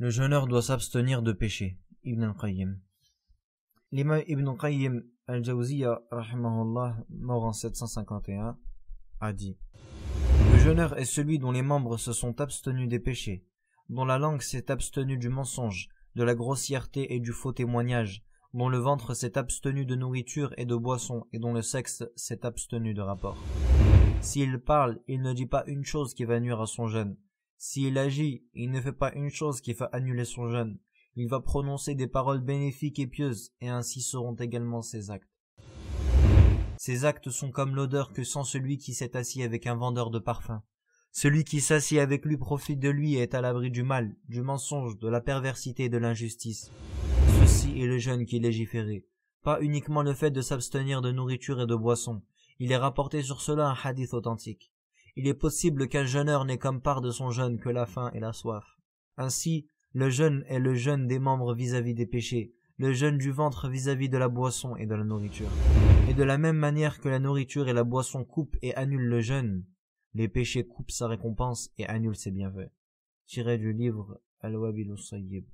Le jeûneur doit s'abstenir de péché. Ibn al-Qayyim. L'imam Ibn al-Qayyim al-Jawziyya, rahimahullah, mort en 751, a dit: le jeûneur est celui dont les membres se sont abstenus des péchés, dont la langue s'est abstenue du mensonge, de la grossièreté et du faux témoignage, dont le ventre s'est abstenu de nourriture et de boisson, et dont le sexe s'est abstenu de rapport. S'il parle, il ne dit pas une chose qui va nuire à son jeûne. S'il agit, il ne fait pas une chose qui va annuler son jeûne. Il va prononcer des paroles bénéfiques et pieuses, et ainsi seront également ses actes. Ses actes sont comme l'odeur que sent celui qui s'est assis avec un vendeur de parfums. Celui qui s'assied avec lui profite de lui et est à l'abri du mal, du mensonge, de la perversité et de l'injustice. Ceci est le jeûne qui est légiféré, pas uniquement le fait de s'abstenir de nourriture et de boisson. Il est rapporté sur cela un hadith authentique. Il est possible qu'un jeûneur n'ait comme part de son jeûne que la faim et la soif. Ainsi, le jeûne est le jeûne des membres vis-à-vis des péchés, le jeûne du ventre vis-à-vis de la boisson et de la nourriture. Et de la même manière que la nourriture et la boisson coupent et annulent le jeûne, les péchés coupent sa récompense et annulent ses bienfaits. Tiré du livre Al-Wabil Sayyib.